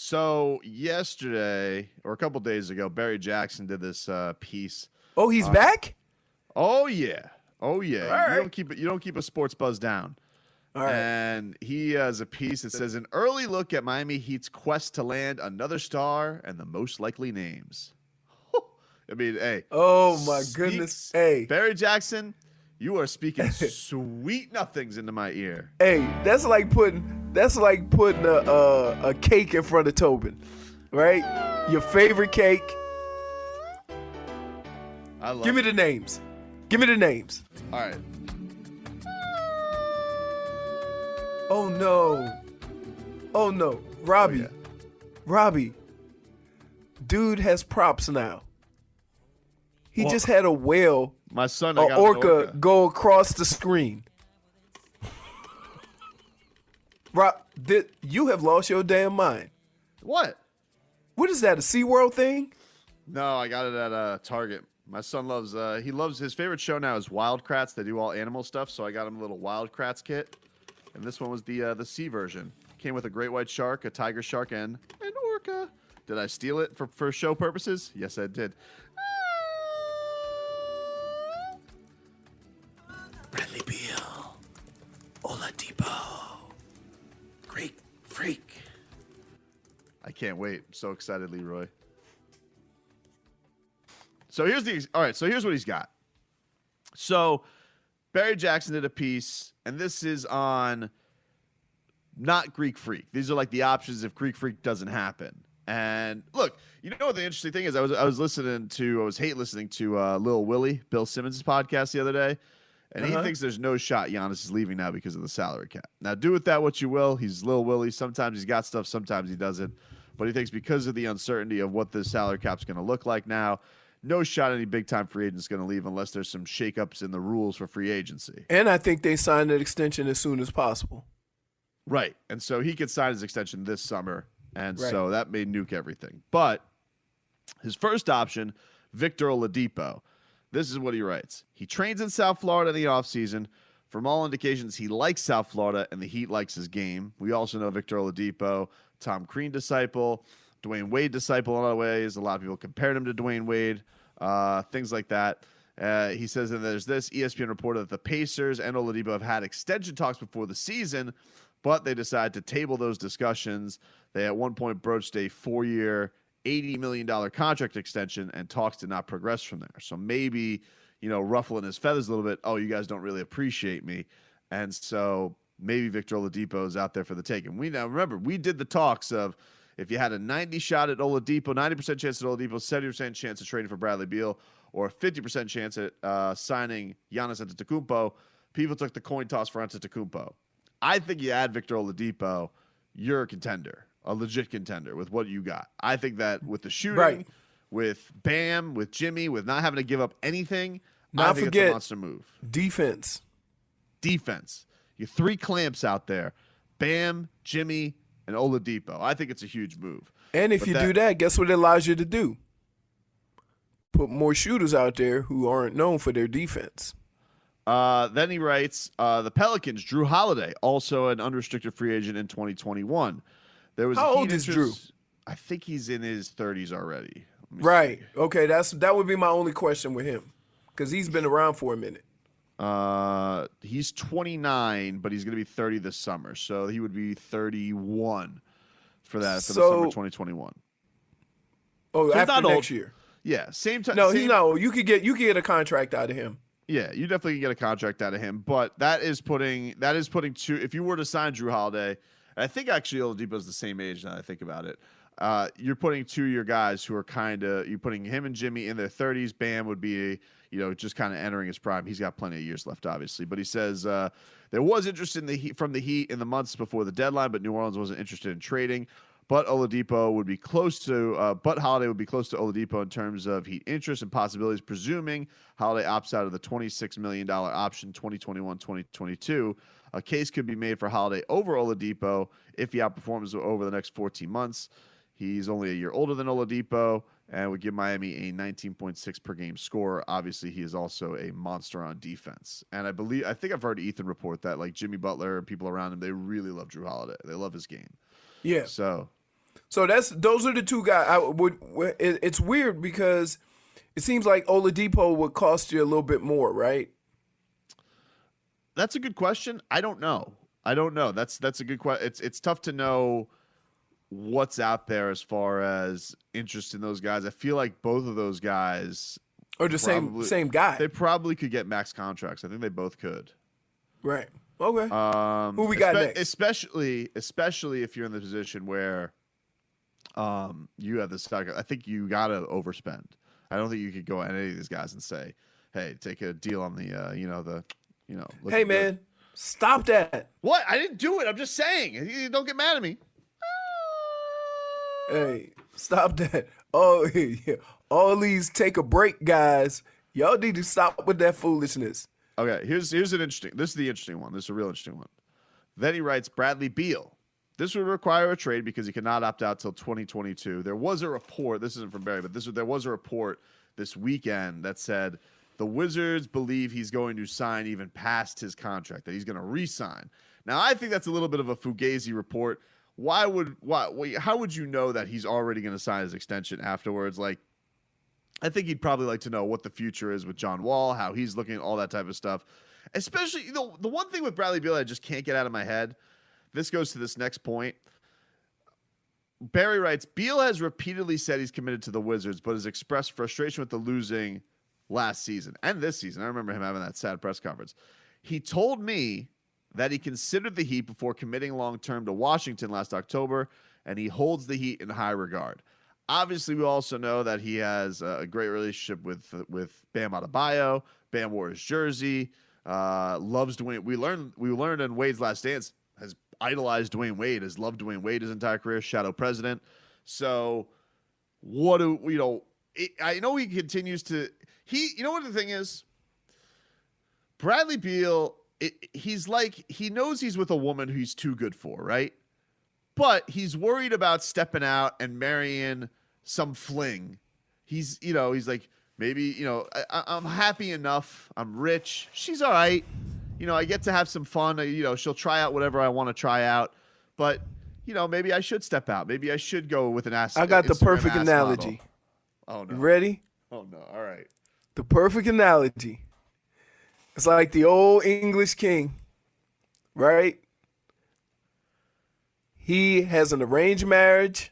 So yesterday or a couple days ago, Barry Jackson did this piece. Oh, he's back? Oh yeah. All You right. don't keep a sports buzz down. All right. And he has a piece that says an early look at Miami Heat's quest to land another star and the most likely names. I mean, hey. Oh my goodness. Hey. Barry Jackson, you are speaking sweet nothings into my ear. Hey, that's like putting a cake in front of Tobin, right? Your favorite cake. Give me the names. Give me the names. All right. Oh no. Oh no. Robbie. Oh, yeah. Robbie. Dude has props now. He just had a whale, My son, an orca go across the screen. You have lost your damn mind. What? What is that, a SeaWorld thing? No, I got it at Target. My son loves his favorite show now is Wild Kratts. They do all animal stuff, so I got him a little Wild Kratts kit. And this one was the sea version. Came with a great white shark, a tiger shark, and an orca. Did I steal it for show purposes? Yes, I did. Bradley Beal, Oladipo, Greek Freak. I can't wait. I'm so excited, Leroy. So here's what he's got. So Barry Jackson did a piece, and this is on not Greek Freak. These are like the options if Greek Freak doesn't happen. And look, you know what the interesting thing is? I was hate listening to Lil Willie, Bill Simmons' podcast the other day, and he thinks there's no shot Giannis is leaving now because of the salary cap. Now, do with that what you will. He's Lil Willie. Sometimes he's got stuff, sometimes he doesn't. But he thinks because of the uncertainty of what the salary cap's going to look like now, no shot any big-time free agent's going to leave unless there's some shakeups in the rules for free agency. And I think they signed an extension as soon as possible. Right. And so he could sign his extension this summer, and so that may nuke everything. But his first option, Victor Oladipo, this is what he writes. He trains in South Florida in the offseason. From all indications, he likes South Florida, and the Heat likes his game. We also know Victor Oladipo, Tom Crean disciple, Dwayne Wade disciple in a lot of ways. A lot of people compared him to Dwayne Wade, things like that. He says, and there's this, ESPN reported that the Pacers and Oladipo have had extension talks before the season, but they decided to table those discussions. They at one point broached a 4-year, $80 million contract extension, and talks did not progress from there. So maybe, ruffling his feathers a little bit, oh, you guys don't really appreciate me. And so maybe Victor Oladipo is out there for the take. And remember, we did the talks of if you had a 90 shot at Oladipo, 90% chance at Oladipo, 70% chance of trading for Bradley Beal, or a 50% chance at signing Giannis Antetokounmpo, people took the coin toss for Antetokounmpo. I think you add Victor Oladipo, you're a contender, a legit contender with what you got. I think that with the shooting, with Bam, with Jimmy, with not having to give up anything, I think it's a monster move. Defense. You 3 clamps out there, Bam, Jimmy, and Oladipo. I think it's a huge move. And if you do that, guess what it allows you to do? Put more shooters out there who aren't known for their defense. Then he writes, the Pelicans, Drew Holiday, also an unrestricted free agent in 2021. How old is Drew? I think he's in his 30s already. Right. Okay, that would be my only question with him because he's been around for a minute. He's 29, but he's going to be 30 this summer, so he would be 31 for the summer 2021. Oh, so after next year. Yeah, same time. No, he's not old. You could get a contract out of him. Yeah, you definitely can get a contract out of him, but that is putting two. If you were to sign Drew Holiday, and I think actually Oladipo is the same age now that I think about it. You're putting 2 of your guys who are you're putting him and Jimmy in their 30s. Bam would be just kind of entering his prime. He's got plenty of years left, obviously. But he says there was interest from the Heat in the months before the deadline, but New Orleans wasn't interested in trading. But Oladipo would be close to, but Holiday would be close to Oladipo in terms of Heat interest and possibilities, presuming Holiday opts out of the $26 million option 2021-2022. A case could be made for Holiday over Oladipo if he outperforms over the next 14 months. He's only a year older than Oladipo and would give Miami a 19.6 per game score. Obviously, he is also a monster on defense. And I think I've heard Ethan report that like Jimmy Butler and people around him, they really love Drew Holiday. They love his game. Yeah. So So those are the two guys. It's weird because it seems like Oladipo would cost you a little bit more, right? That's a good question. I don't know. That's a good question. It's tough to know what's out there as far as interest in those guys. I feel like both of those guys or the same guy. They probably could get max contracts. I think they both could. Right. Okay. Who we got next? Especially if you're in the position where you have the stock. I think you gotta overspend. I don't think you could go at any of these guys and say, "Hey, take a deal on the Hey man, good. Stop that! What? I didn't do it. I'm just saying. You don't get mad at me. Hey, stop that! Oh, yeah. All these take a break guys, y'all need to stop with that foolishness. Okay, here's an interesting. This is the interesting one. This is a real interesting one. Then he writes Bradley Beal. This would require a trade because he cannot opt out till 2022. There was a report. This isn't from Barry, but there was a report this weekend that said the Wizards believe he's going to sign even past his contract, that he's going to re-sign. Now, I think that's a little bit of a fugazi report. How would you know that he's already going to sign his extension afterwards? Like, I think he'd probably like to know what the future is with John Wall, how he's looking, all that type of stuff. Especially, the one thing with Bradley Beal I just can't get out of my head. This goes to this next point. Barry writes, Beal has repeatedly said he's committed to the Wizards, but has expressed frustration with the losing last season and this season. I remember him having that sad press conference. He told me that he considered the Heat before committing long-term to Washington last October, and he holds the Heat in high regard. Obviously, we also know that he has a great relationship with Bam Adebayo. Bam wore his jersey. Loves Dwayne. We learned in Wade's Last Dance, has idolized Dwayne Wade, has loved Dwayne Wade his entire career, shadow president. So I know he continues to you know what the thing is? Bradley Beal, he knows he's with a woman who he's too good for, right? But he's worried about stepping out and marrying some fling. He's like, maybe, I'm happy enough. I'm rich. She's all right. I get to have some fun. She'll try out whatever I want to try out. But, maybe I should step out. Maybe I should go with an ass. I got the perfect analogy. Model. Oh, no. You ready? Oh, no. All right. The perfect analogy. It's like the old English king, right? He has an arranged marriage.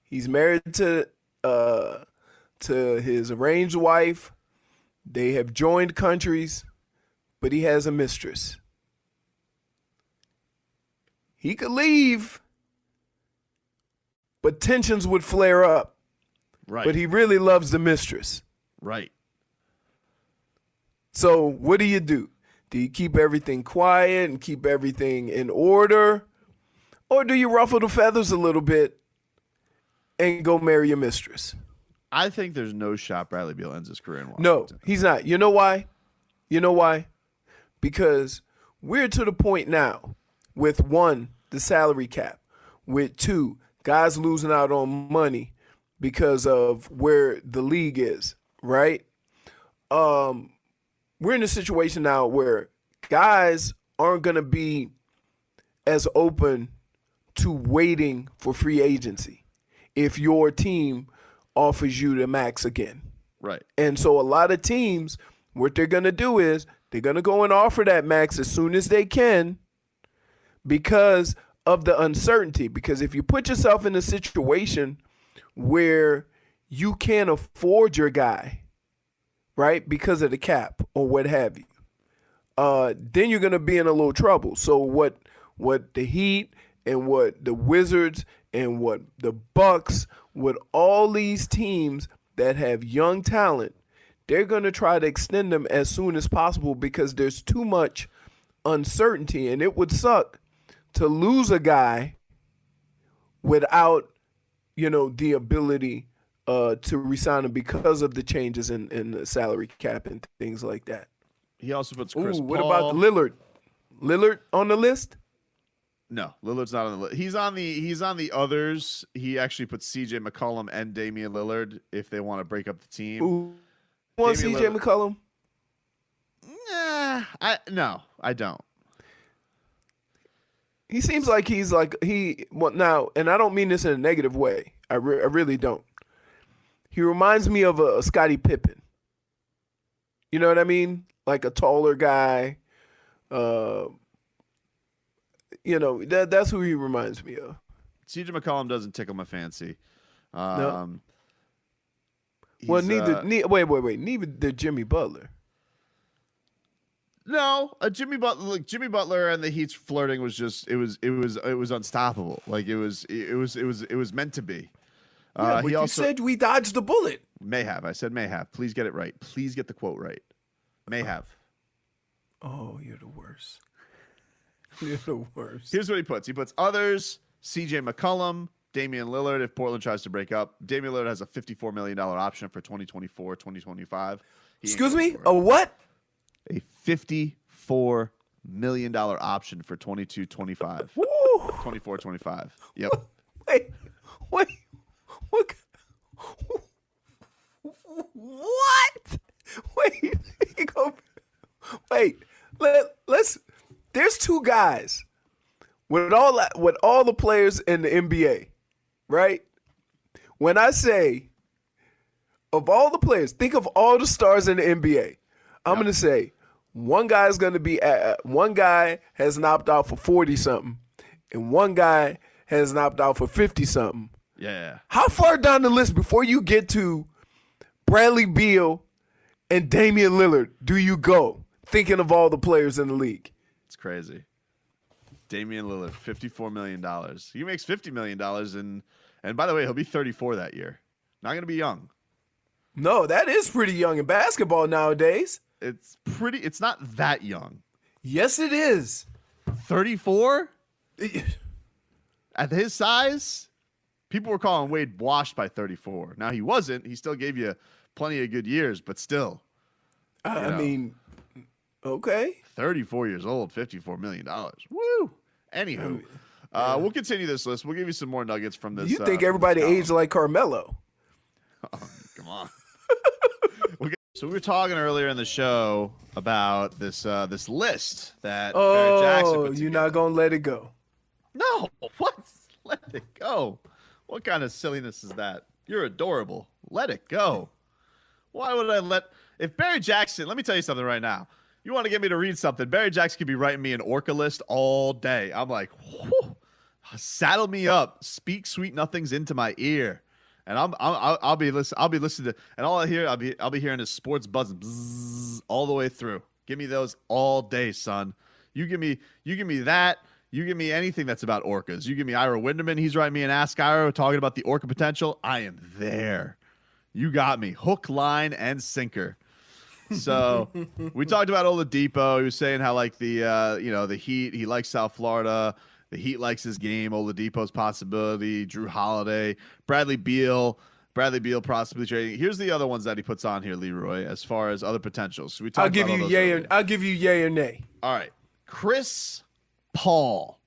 He's married to his arranged wife. They have joined countries, but he has a mistress. He could leave, but tensions would flare up. Right. But he really loves the mistress. Right. So what do? Do you keep everything quiet and keep everything in order? Or do you ruffle the feathers a little bit and go marry your mistress? I think there's no shot Bradley Beal ends his career in Washington. No, he's not. You know why? Because we're to the point now with 1, the salary cap, with 2, guys losing out on money because of where the league is, right? We're in a situation now where guys aren't going to be as open to waiting for free agency if your team offers you the max again. Right. And so a lot of teams, what they're going to do is they're going to go and offer that max as soon as they can because of the uncertainty. Because if you put yourself in a situation where you can't afford your guy, right, because of the cap or what have you, then you're going to be in a little trouble. So what the Heat and what the Wizards and what the Bucks, what all these teams that have young talent, they're going to try to extend them as soon as possible because there's too much uncertainty. And it would suck to lose a guy without, the ability to resign him because of the changes in the salary cap and things like that. He also puts Chris Paul. What about Lillard? Lillard on the list? No, Lillard's not on the list. He's on the others. He actually puts C.J. McCollum and Damian Lillard if they want to break up the team. Ooh. You want C.J. McCollum? Nah, I don't. He seems like now, and I don't mean this in a negative way. I really don't. He reminds me of a Scottie Pippen. You know what I mean? Like a taller guy. That's who he reminds me of. CJ McCollum doesn't tickle my fancy. No. Well, neither did Jimmy Butler. No, Jimmy Butler and the Heat's flirting was just it was unstoppable. Like it was meant to be. Yeah, but you said we dodged the bullet. May have. I said may have. Please get it right. Please get the quote right. May have. Oh, you're the worst. You're the worst. Here's what he puts. He puts others, CJ McCollum, Damian Lillard if Portland tries to break up. Damian Lillard has a $54 million option for 2024, 2025. Excuse me? A what? A $54 million option for 22-25. 24-25. Yep. Wait. What? Wait. Let's. There's two guys with all the players in the NBA, right? When I say of all the players, think of all the stars in the NBA. I'm gonna say one guy has knocked out for 40 something, and one guy has knocked out for 50 something. Yeah. How far down the list before you get to Bradley Beal and Damian Lillard do you go? Thinking of all the players in the league. It's crazy. Damian Lillard, $54 million. He makes $50 million, and by the way, he'll be 34 that year. Not going to be young. No, that is pretty young in basketball nowadays. It's not that young. Yes, it is. 34? At his size? People were calling Wade washed by 34. Now, he wasn't. He still gave you plenty of good years, but still. I mean, okay. 34 years old, $54 million. Woo! Anywho, we'll continue this list. We'll give you some more nuggets from this. You think everybody aged like Carmelo? Oh, come on. So we were talking earlier in the show about this list that Barrett Jackson put together. You're not going to let it go. No. What? Let it go. What kind of silliness is that? You're adorable. Let it go. Why would I if Barry Jackson, let me tell you something right now. You want to get me to read something, Barry Jackson could be writing me an orca list all day. I'm like, whew, saddle me up, speak sweet nothings into my ear. And I'll be listening to, and all I hear, I'll be hearing his sports buzzing bzzz, all the way through. Give me those all day, son. You give me that. You give me anything that's about orcas. You give me Ira Winderman. He's writing me an Ask Ira talking about the orca potential. I am there. You got me. Hook, line, and sinker. So we talked about Oladipo. He was saying how like the Heat, he likes South Florida. The Heat likes his game. Oladipo's possibility. Drew Holiday. Bradley Beal possibly trading. Here's the other ones that he puts on here, Leroy, as far as other potentials. So I'll give you yay or nay. All right. Chris Paul.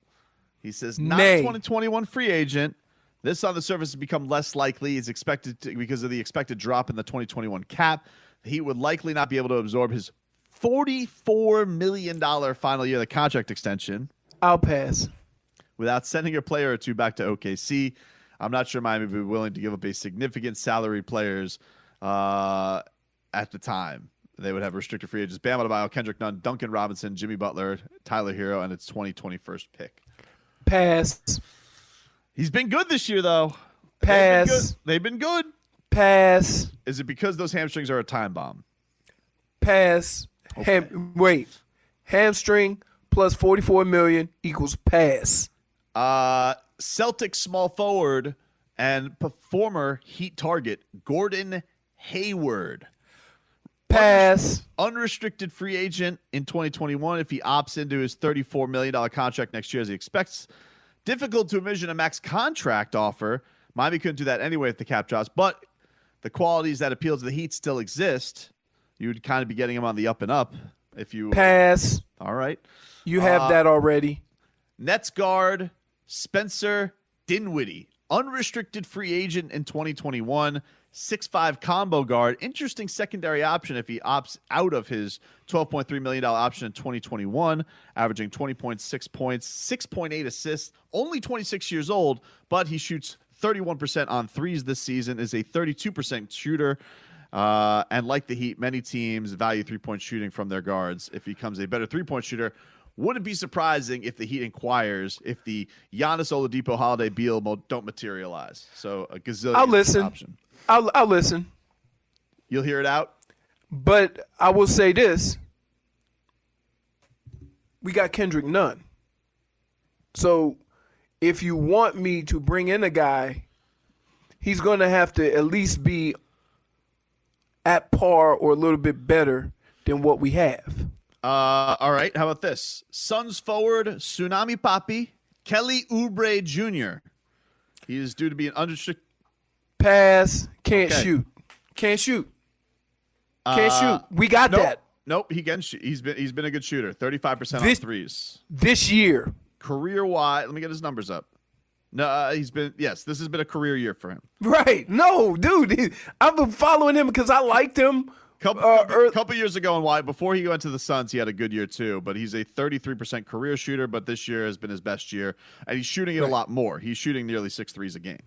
He says not a 2021 free agent. This on the surface has become less likely. Is expected to, because of the expected drop in the 2021 cap. The Heat would likely not be able to absorb his $44 million final year of the contract extension. I'll pass. Without sending a player or two back to OKC, I'm not sure Miami would be willing to give up a significant salary players at the time. They would have restricted free agents. Bam Adebayo, Kendrick Nunn, Duncan Robinson, Jimmy Butler, Tyler Hero, and its 2021st pick. Pass. He's been good this year, though. Pass. They've been good. Pass. Is it because those hamstrings are a time bomb? Pass. Okay. Hamstring plus $44 million equals pass. Celtic small forward and former Heat target Gordon Hayward. Pass. Unrestricted free agent in 2021 if he opts into his $34 million contract next year as he expects. Difficult to envision a max contract offer. Miami couldn't do that anyway if the cap drops, but the qualities that appeal to the Heat still exist. You would kind of be getting him on the up and up if you pass. All right. You have that already. Nets guard Spencer Dinwiddie, unrestricted free agent in 2021. 6'5" combo guard. Interesting secondary option if he opts out of his $12.3 million option in 2021, averaging 20.6 points, 6.8 assists, only 26 years old, but he shoots 31% on threes this season, is a 32% shooter. And like the Heat, many teams value three-point shooting from their guards. If he becomes a better three-point shooter, wouldn't be surprising if the Heat inquires if the Giannis Oladipo Holiday Beal don't materialize. So a gazillion I'll listen. option. I'll listen. You'll hear it out? But I will say this. We got Kendrick Nunn. So if you want me to bring in a guy, he's going to have to at least be at par or a little bit better than what we have. All right. How about this? Suns forward Tsunami Papi, Kelly Oubre Jr. He is due to be an unrestricted. Pass. Can't shoot. Can't shoot. Can't shoot. We got that. Nope. He can shoot. He's been a good shooter. 35% on threes this year. Career wide. Let me get his numbers up. No, this has been a career year for him. Right. No, dude. I've been following him because I liked him. Couple years ago, and why before he went to the Suns, he had a good year too. But he's a 33% career shooter. But this year has been his best year, and he's shooting it a lot more. He's shooting nearly 6 threes a game.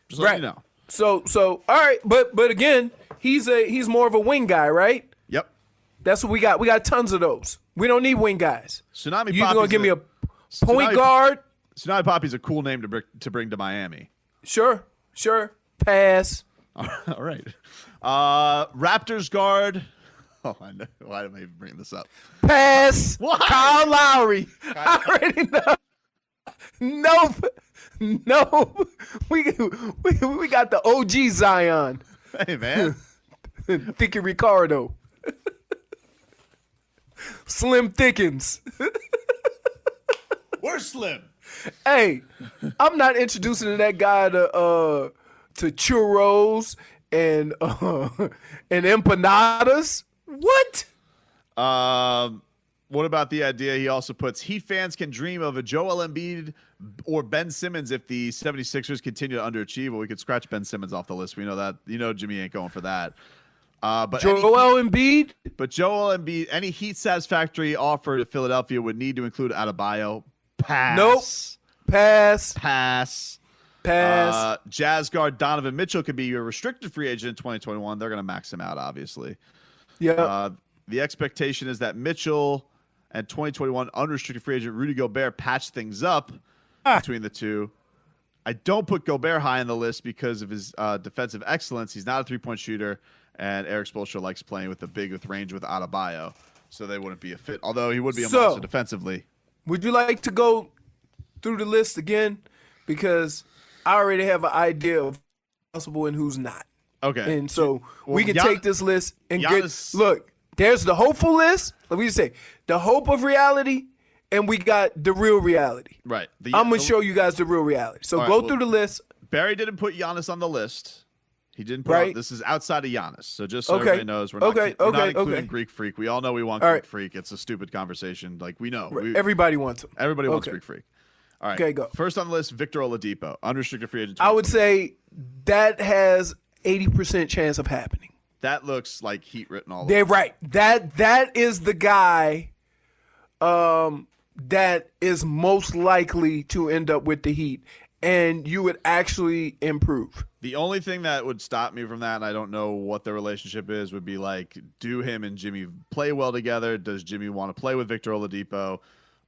Just let you know. So all right, but again, he's more of a wing guy, right? Yep. That's what we got. We got tons of those. We don't need wing guys. Tsunami You gonna give me a point guard? Tsunami Papi's a cool name to bring to Miami. Sure. Pass. All right. Raptors guard. Oh, I know. Why am I even bringing this up? Pass. Why? Kyle Lowry. I already know. No. We got the OG Zion. Hey, man. Thicky Ricardo. Slim Thickens. We're Slim. Hey, I'm not introducing that guy to churros and empanadas. What? What about the idea he also puts Heat fans can dream of a Joel Embiid or Ben Simmons if the 76ers continue to underachieve? Well, we could scratch Ben Simmons off the list. We know that. Jimmy ain't going for that. But Joel Embiid? But Joel Embiid, any Heat satisfactory offer to Philadelphia would need to include Adebayo. Pass. Nope. Pass. Jazz guard Donovan Mitchell could be a restricted free agent in 2021. They're going to max him out, obviously. Yeah. The expectation is that Mitchell and 2021 unrestricted free agent Rudy Gobert patch things up between the two. I don't put Gobert high on the list because of his defensive excellence. He's not a three-point shooter, and Eric Spoelstra likes playing with range with Adebayo, so they wouldn't be a fit. Although he would be a monster defensively. Would you like to go through the list again? Because I already have an idea of who's possible and who's not. Okay. And so we can take this list and look, there's the hopeful list. Let me just say, the hope of reality, and we got the real reality. Right. I'm going to show you guys the real reality. So go through the list. Barry didn't put Giannis on the list. He didn't put this is outside of Giannis. So just so everybody knows, we're not including Greek Freak. We all know we want Greek Freak. It's a stupid conversation. Like, we know. Everybody wants him. Everybody wants Greek Freak. All right. Okay, go. First on the list, Victor Oladipo, unrestricted free agent. I would say that has 80% chance of happening. That looks like Heat written all over. They're right. That is the guy that is most likely to end up with the Heat, and you would actually improve. The only thing that would stop me from that, and I don't know what the relationship is, would be like, do him and Jimmy play well together? Does Jimmy want to play with Victor Oladipo?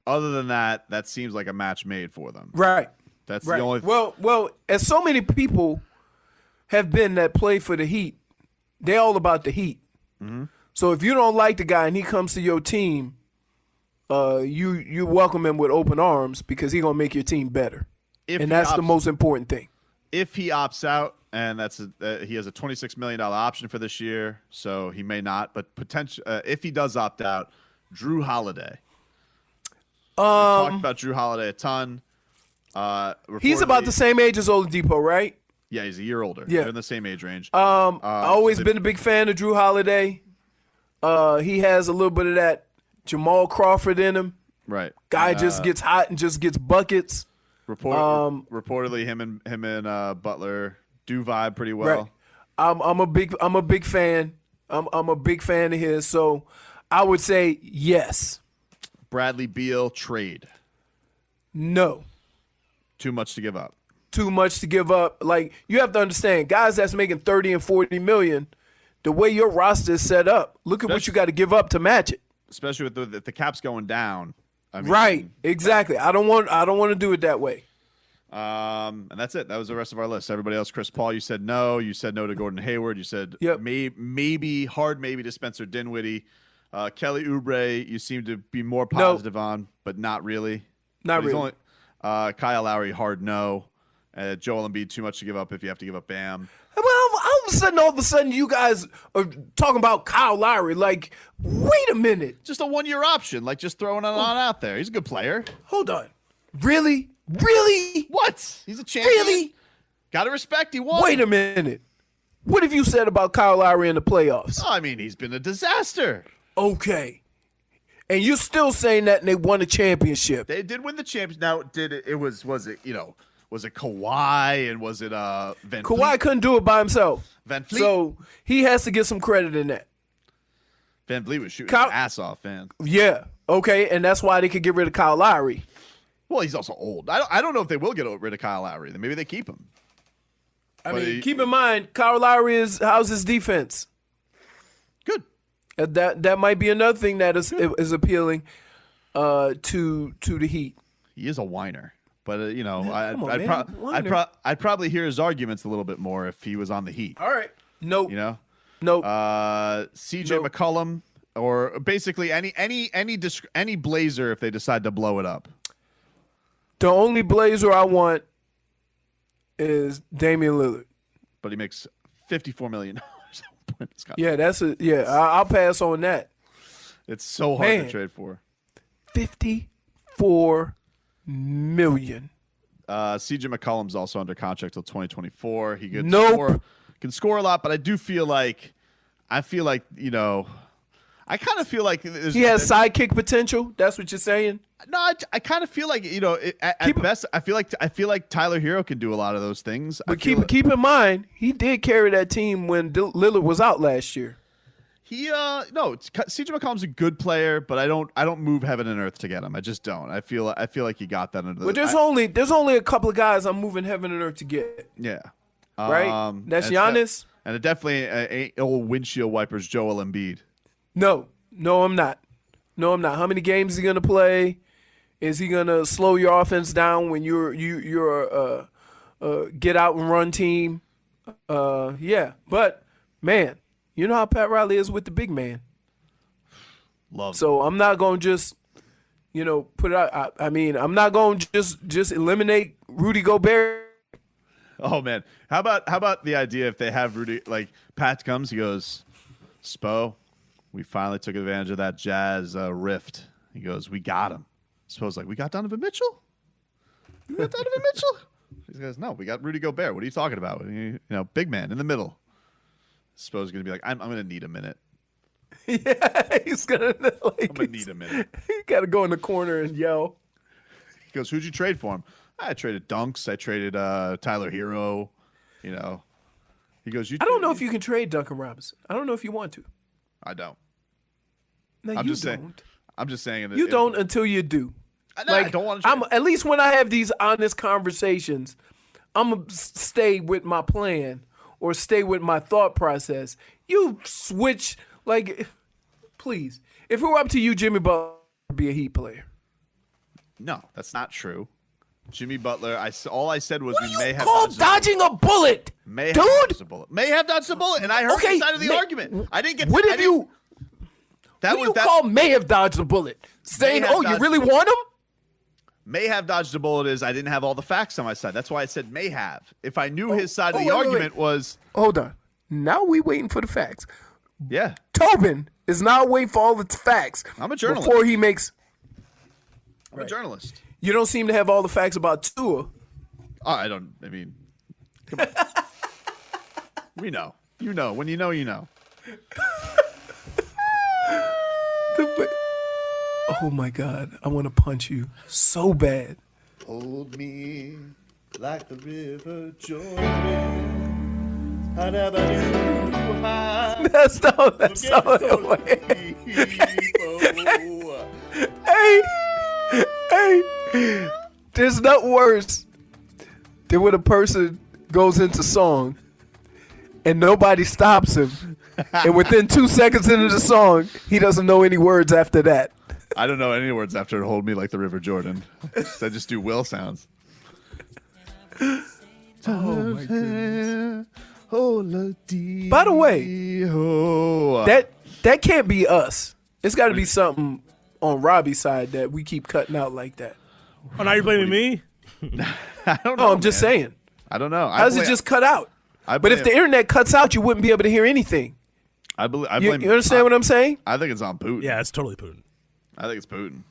Other than that, that seems like a match made for them. Right. That's the only Well, as so many people have been that play for the Heat, they're all about the Heat. Mm-hmm. So if you don't like the guy and he comes to your team, you welcome him with open arms because he's going to make your team better. And that's the most important thing. If he opts out, and he has a $26 million option for this year, so he may not. But if he does opt out, Drew Holiday. We talked about Drew Holiday a ton. He's about the same age as Oladipo, right? Yeah, he's a year older. Yeah. They're in the same age range. I've always been a big fan of Drew Holiday. He has a little bit of that Jamal Crawford in him. Right. Guy just gets hot and just gets buckets. Reportedly, him and Butler do vibe pretty well. Right. I'm a big fan. I'm a big fan of his. So I would say yes. Bradley Beal trade. No. Too much to give up. Too much to give up. Like, you have to understand, guys that's making 30 and 40 million, the way your roster is set up, look at what you got to give up to match it. Especially with if the cap's going down. I mean, right. Exactly. I don't want to do it that way. And that's it. That was the rest of our list. Everybody else, Chris Paul, you said no. You said no to Gordon Hayward. You said maybe to Spencer Dinwiddie. Kelly Oubre, you seem to be more positive on, but not really. Not really. Kyle Lowry, hard no. Joel Embiid, too much to give up if you have to give up Bam. Well, all of a sudden, you guys are talking about Kyle Lowry. Like, wait a minute. Just a 1-year option. Like, just throwing it on out there. He's a good player. Hold on. Really? Really? What? He's a champion. Really? Gotta respect. He won. Wait a minute. What have you said about Kyle Lowry in the playoffs? Oh, I mean, he's been a disaster. Okay. And you're still saying that and they won a championship. They did win the championship. Now, was it Kawhi and was it Van Fleet? Kawhi couldn't do it by himself. Van Fleet. So he has to get some credit in that. Van Fleet was shooting his ass off, man. Yeah. Okay. And that's why they could get rid of Kyle Lowry. Well, he's also old. I don't know if they will get rid of Kyle Lowry. Then maybe they keep him. I mean, keep in mind, Kyle Lowry how's his defense? Good. That might be another thing that is appealing to the Heat. He is a whiner, but I'd probably hear his arguments a little bit more if he was on the Heat. All right. Nope. Nope. C.J. McCollum, or basically any Blazer if they decide to blow it up. The only Blazer I want is Damian Lillard. But he makes $54 million. Yeah, I'll pass on that. It's so hard to trade for. $54 million. C.J. McCollum's also under contract till 2024. He can score a lot, but I feel like I kind of feel like he has sidekick potential. That's what you're saying. No, I kind of feel like at best I feel like Tyler Hero can do a lot of those things. But keep in mind he did carry that team when Lillard was out last year. C.J. McCollum's a good player, but I don't move heaven and earth to get him. I just don't. I feel like he got that under the. But there's only a couple of guys I'm moving heaven and earth to get. Yeah. Right. That's Giannis. And it definitely ain't old windshield wipers Joel Embiid. No, I'm not. How many games is he gonna play? Is he gonna slow your offense down when you're get out and run team? Yeah, but man, you know how Pat Riley is with the big man. Love. So I'm not gonna just put it out. I mean, I'm not gonna just eliminate Rudy Gobert. Oh man, how about the idea if they have Rudy, like Pat comes, he goes, Spo, we finally took advantage of that Jazz rift. He goes, we got him. Spo's like, we got Donovan Mitchell? We got Donovan Mitchell? He goes, no, we got Rudy Gobert. What are you talking about? Big man in the middle. Spo's going to be like, I'm going to need a minute. Yeah, he's going to I'm going to need a minute. He got to go in the corner and yell. He goes, who'd you trade for him? I traded Dunks. I traded Tyler Hero. He goes, I don't know if you can trade Duncan Robinson. I don't know if you want to. I don't. No, I'm you just don't. saying. I'm just saying that you don't until you do. I don't want to. At least when I have these honest conversations, I'm gonna stay with my plan or stay with my thought process. You switch, please. If it were up to you, Jimmy Butler would be a Heat player. No, that's not true. Jimmy Butler. all I said was what we may have dodging a bullet, may dude. Have dodged a bullet. May have dodged a bullet, and I heard the side of the argument. I didn't get. What if you? That what do you call may have dodged a bullet? Saying, oh, you really want him? May have dodged a bullet is I didn't have all the facts on my side. That's why I said may have. If I knew his side of the argument was. Hold on. Now we waiting for the facts. Yeah. Tobin is now waiting for all the facts. I'm a journalist. Before he makes. I'm a journalist. You don't seem to have all the facts about Tua. I mean, come on. We know. You know. When you know, you know. Oh my God, I want to punch you so bad. Hold me like the river Jordan. I never knew how. That's not Hey, there's nothing worse than when a person goes into song and nobody stops him, and within 2 seconds into the song, he doesn't know any words after that. I don't know any words after "Hold Me Like the River Jordan." I just do will sounds. Oh my goodness. By the way, that can't be us. It's got to be something on Robbie's side that we keep cutting out like that. Oh, now you're blaming me? I don't know. I'm just saying. I don't know. How does it just cut out? But if the internet cuts out, you wouldn't be able to hear anything. I blame. You understand what I'm saying? I think it's on Putin. Yeah, it's totally Putin. I think it's Putin.